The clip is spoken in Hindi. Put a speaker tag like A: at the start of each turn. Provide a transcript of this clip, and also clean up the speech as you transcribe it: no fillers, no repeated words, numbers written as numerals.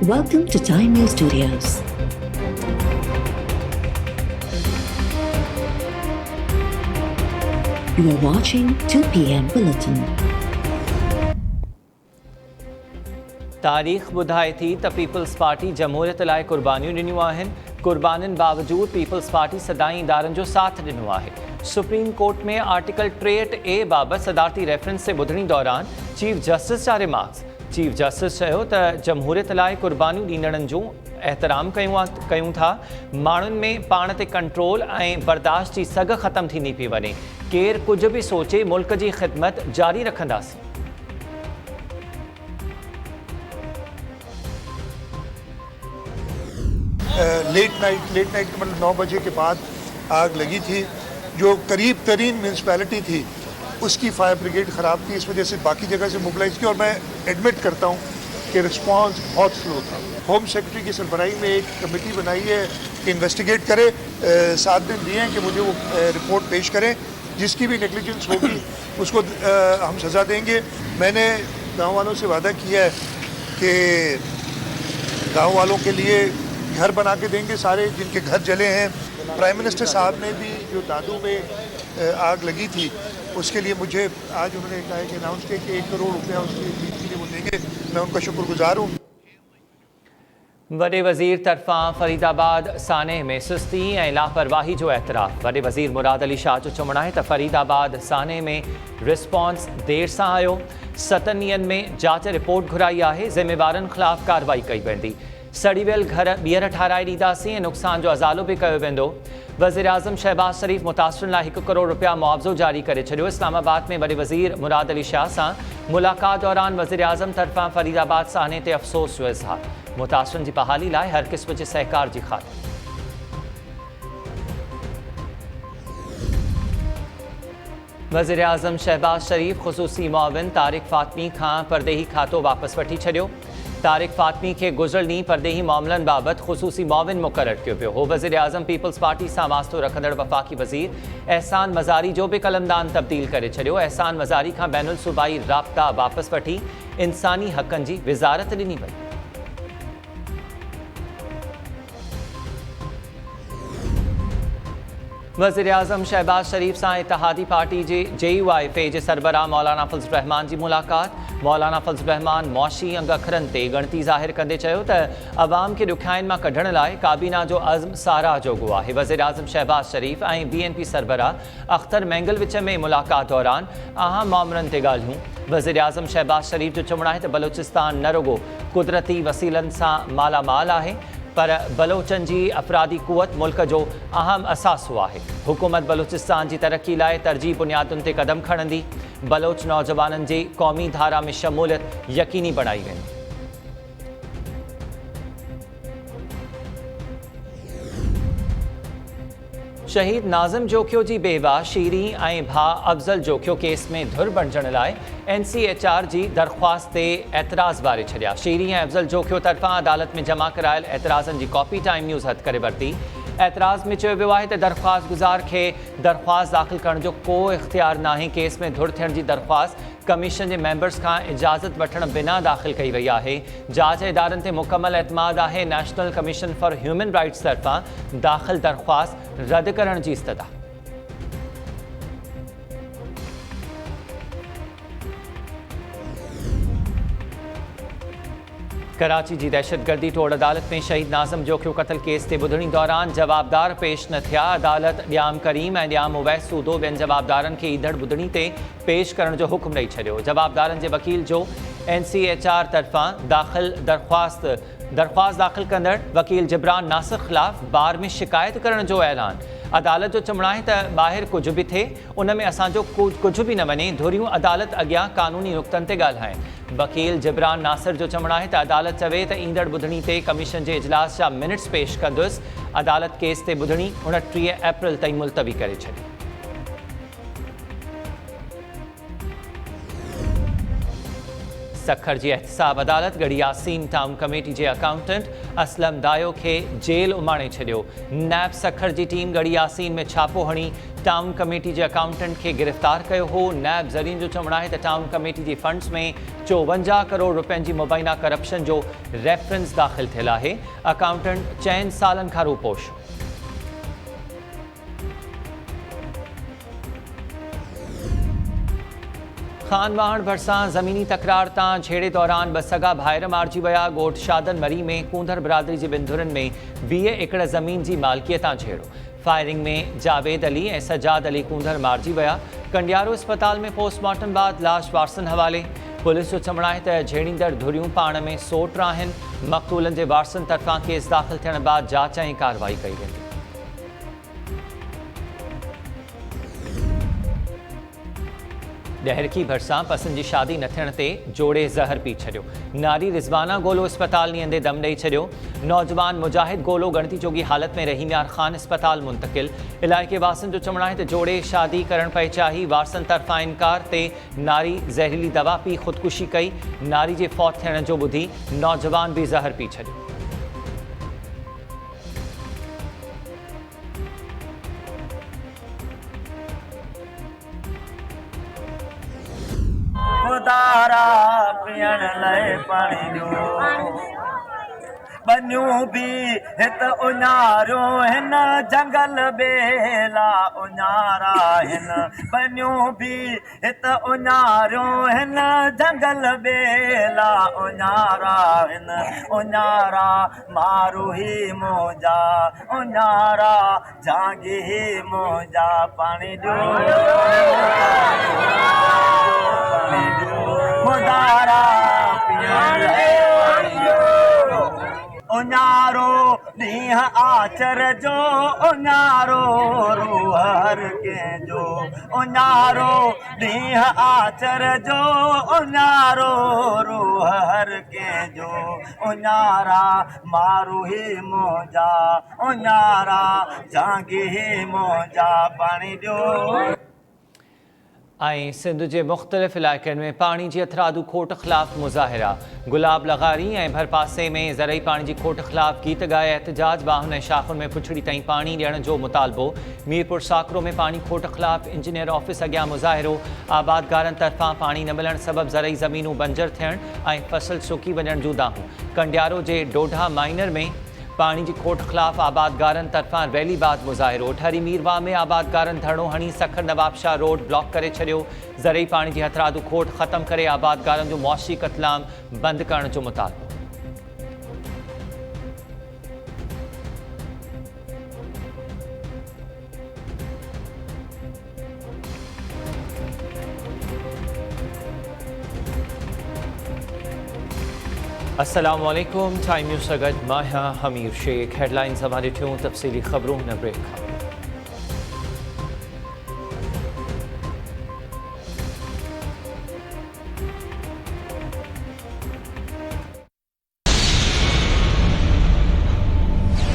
A: Welcome to Time News Studios. You are watching 2 p.m. Bulletin.
B: तारीख़ ॿुधाए थी त पीपल्स पार्टी जमहूरियत लाइ क़ुर्बानियूं ॾिनियूं आहिनि। क़ुर्बानियुनि बावजूदु पीपल्स पार्टी सदाईं इदारनि जो साथ ॾिनो आहे। सुप्रीम कोर्ट में आर्टिकल 63A बाबति सदारती रेफरेंस से ॿुधणी दौरान चीफ जस्टिस जा रिमार्क्स। चीफ जस्टिस चयो त जमहूरियत लाइ क़ुर्बानियूं ॾींदड़नि जूं एहतराम कयूं था। माण्हुनि में पाण ते कंट्रोल ऐं बर्दाश्त जी सघ ख़तमु थींदी पई वञे। केरु कुझु बि सोचे मुल्क जी ख़िदमत जारी रखंदासीं।
C: लेट नाइट मतलब 9 बजे के बाद आग लगी थी। जो करीब तरीन म्यूनसिपैलिटी थी उसकी फायर ब्रिगेड ख़राब थी, इस वजह से बाकी जगह से मोबिलाइज की। और मैं एडमिट करता हूँ कि रिस्पांस बहुत स्लो था। होम सेक्रेटरी की सरबराही में एक कमेटी बनाई है कि इन्वेस्टिगेट करे। 7 दिन दिए हैं कि मुझे वो रिपोर्ट पेश करें। जिसकी भी नेग्लिजेंस होगी उसको हम सज़ा देंगे। मैंने गाँव वालों से वादा किया है कि गाँव वालों के लिए घर बना के देंगे, सारे जिनके घर जले हैं। प्राइम मिनिस्टर साहब ने भी जो दादू में आग लगी थी उसके लिए मुझे आज उन्होंने कहा कि अनाउंस किया कि 1 करोड़ रुपया उसके लिए वो देंगे। मैं उनका शुक्रगुजार हूँ।
B: वॾे वज़ीर तरफ़ां फरीदाबाद साने में सुस्ती ऐं लापरवाही जो एतराफ़। वॾे वज़ीर मुराद अली शाह जो चवणु आहे त फरीदाबाद साने में रिस्पॉन्स देर सां आयो। 7 ॾींहंनि में जांच रिपोर्ट घुराई आहे। ज़िम्मेवारनि ख़िलाफ़ कार्रवाई कई वेंदी। सड़ी वियल घर ॿीहर ठाराए ॾींदासीं ऐं नुक़सान जो अज़ालो बि कयो वेंदो। वज़ीर आज़म शहबाज शरीफ़ मुतासिरनि लाइ 1 करोड़ रुपया मुआवज़ो जारी करे छॾियो। इस्लामाबाद में वॾे वज़ीर मुराद अली शाह सां मुलाक़ात दौरान वज़ीर आज़म तरफ़ां फरीदाबाद साने ते अफ़सोस जो इज़हार। मुतासिरनि जी बहाली लाइ हर क़िस्म जे सहकार जी ख़ातिर। वज़ीर आज़म शहबाज शरीफ़ ख़ुसूसी मुआविन तारिक फ़ातमी खां परदेही खातो वापसि वठी छॾियो। तारिक फ़ातमी खे गुज़िरियल ॾींहुं परदेही मामलनि बाबति ख़ुसूसी मुआविन मुक़ररु कयो पियो हो। वज़ीर आज़म पीपल्स पार्टी सां वास्तो रखंदड़ वफ़ाक़ी वज़ीर एहसान मज़ारी जो बि क़लमदान तब्दील करे छॾियो। एहसान मज़ारी खां बैनुल सूबाई राब्ता वापसि वठी इंसानी हक़नि जी विज़ारत ॾिनी वई। वज़ीर आज़म शहबाज शरीफ़ सां इत्तेहादी पार्टी जे JUIF जे सरबराह मौलाना फज़ल रहमान जी मुलाक़ात। मौलाना फज़ल रहमान मुआशी अंग अखरनि ते ॻणती ज़ाहिर कंदे चयो त अवाम खे ॾुखियाईनि मां कढण लाइ काबीना जो अज़्म साराह जोॻो आहे। वज़ीर आज़म शहबाज शरीफ़ ऐं BNP सरबराह अख्तर मैंगल विच में मुलाक़ात दौरान अहम मामलनि ते ॻाल्हियूं। वज़ीर आज़म शहबाज शरीफ़ जो चवणु आहे त बलोचिस्तान न रुॻो कुदरती वसीलनि सां मालामाल आहे, पर बलोचनि जी अफ़रादी क़ुवत मुल्क जो अहम असासो आहे। हुकूमत बलूचिस्तान जी तरक़ी लाइ तरजीह बुनियादुनि ते क़दम खणंदी। बलोच नौजवाननि जी क़ौमी धारा में शमूलियत यकीनी बणाई वेंदी। शहीद नाज़िम जोखियो जी बेवा शीरी ऐं भाउ अफ़ज़ल जोखियो केस में धुर बणिजण लाइ NCHR जी दरख़्वास्त ते एतिराज़ वारे छॾिया। शीरी ऐं अफ़ज़ल जोखियो तरफ़ां अदालत में जमा करायल एतिराज़नि जी कॉपी टाइम न्यूज़ हथ करे वरिती। एतिराज़ में चयो वियो आहे त दरख़्वास्त गुज़ार खे दरख़्वास्त दाख़िल करण जो को इख़्तियार नाहे। केस में धुर थियण जी दरख़्वास्त कमीशन जे मेंबर्स खां इजाज़त वठण बिना दाख़िल कई वई आहे। जांच इदारनि ते मुकमल एतमाद आहे। National commission for human rights तरफ़ां दाख़िल दरख़्वास्त रद्द करण जी इस्तदा। कराची जी दहशतगर्दी टोड़ अदालत में शहीद नाज़िम जोखियो क़त्ल केस ते ॿुधणी दौरान जवाबदार पेश न थिया। अदालत ॾियाम करीम ऐं ॾियाम उवैस सूदो ॿियनि जवाबदारनि खे ईंदड़ ॿुधणी ते पेश करण जो हुकुम ॾेई छॾियो। जवाबदारनि जे वकील जो NCHR तरफ़ां दरख़्वास्त दाख़िल कंदड़ वकील जिब्रान नासिर ख़िलाफ़ बार में शिकायत करण जो ऐलान। अदालत जो चवणु आहे त ॿाहिरि कुझु बि थिए उन में असांजो कुझु बि न वञे। धुरियूं अदालत अॻियां कानूनी नुक़्तनि ते ॻाल्हाइनि। वकील जिब्रान नासिर जो चवणु आहे त अदालत चवे त ईंदड़ ॿुधणी ते कमीशन जे इजलास जा मिनट्स पेश कंदुसि। अदालत केस ते ॿुधणी 29 अप्रैल ताईं मुलतवी करे छॾी। सखर जी एहतसाब अदालत गढ़ी यासीन टाउन कमेटी जे अकाउंटेंट असलम दायो के जेल उमाणे छॾियो। नैब सखर जी टीम गढ़ी यासीन में छापो हणी टाउन कमेटी जे अकाउंटेंट के गिरफ्तार कयो हो। नैब ज़रीन जो चवणु आहे त टाउन कमेटी जे फंड्स में 54 करोड़ रुपयनि जी मुबैना करप्शन जो रेफरेंस दाख़िल थियल आहे। अकाउंटेंट 4 सालनि खां रूपोश। खानवाण भरसां ज़मीनी तकरार तां झेड़े दौरान 2 सगा भाइर मारिजी विया। ॻोठ शादन मरी में कूंदर बिरादरी जे बिंदुरनि में 20 एकड़ ज़मीन जी मालिकीअ तां झेड़ो। फायरिंग में जावेद अली ऐं सजाद अली कूंदर मारिजी विया। कंडियारो अस्पताल में पोस्टमार्टम बाद लाश वारसनि हवाले। पुलिस जो चवणु आहे त झेड़ींदड़ धुरियूं पाण में सोट आहिनि। मक़तूलनि जे वारसनि तरफ़ां केस दाख़िल थियण बाद जांच ऐं कार्रवाई कई वेंदी। डहरकी भरसां पसंद जी शादी न थियण ते जोड़े ज़हर पी छॾियो। नारी रिज़वाना गोलो अस्पताल नींदे दम ॾेई छॾियो। नौजवान मुजाहिद गोलो गणती जोगी हालत में रहीमयार ख़ान अस्पताल मुंतकिल। इलाइक़े वासियुनि जो चवणु आहे त जोड़े शादी करण पई चाही, वारसनि तरफ़ां इनकार ते नारी ज़हरीली दवा पी ख़ुदकुशी कई। नारी जे फौत थियण जो ॿुधी नौजवान भी ज़हर पी छॾियो।
D: खुदारा पियण लाइ पाणी ॾियो। बनियूं बि हित उञारो हिन जंगल बेला उञारा हिन। बनियूं बि हित उञारो हिन जंगल बेला उञारा हिन। उञारा मारू ही मोजा उञारा झांगी ही मोजा पाणी ॾियो। खुदारा पियण उञारो ॾींहं आचर जो उञारो रूह हर कंहिंजो। उञारो ॾींहं आचर जो उञारो रूह हर कंहिंजो। उञारा मारू ही मोजा उञारा झांगी ही मोजा पाणी ॾियो।
B: ऐं सिंध जे मुख़्तलिफ़ इलाइक़नि में पाणी जी अथरादू खोट ख़िलाफ़ मुज़ाहिरा। गुलाब लगारी ऐं भरपासे में ज़रई पाणी जी खोट ख़िलाफ़ गीत ॻाए एहतजाज। बाहुनि ऐं शाख़ुनि में पुछड़ी ताईं पाणी ॾियण जो मुतालबो। मीरपुर साकरो में पाणी खोट ख़िलाफ़ इंजीनियर ऑफिस अॻियां मुज़ाहिरो। आबादगारनि तरफ़ां पाणी न मिलण सबबि ज़रई ज़मीनूं बंजर थियण ऐं फसल सुकी वञण जूं दाहूं। कंडियारो जे डोढा माइनर में पाणी जी खोट ख़िलाफ़ आबादगारनि तरफ़ां रैली बाद मुज़ाहिरो। ठरी मीरवा में आबादगारनि धरणो हणी सखर नवाबशाह रोड ब्लॉक करे छॾियो। ज़रई पाणी जी हथरादू खोट ख़तमु करे आबादगारनि जो मुआशी क़तलाम बंदि करण जो मुतालबो। अस्सलाम वालेकुम। टाइम न्यूज़ सां गॾु मां आहियां हमीर शेख। हेडलाइन्स हवाले थियूं तफ़सीली ख़बरूं हिन ब्रेक खां।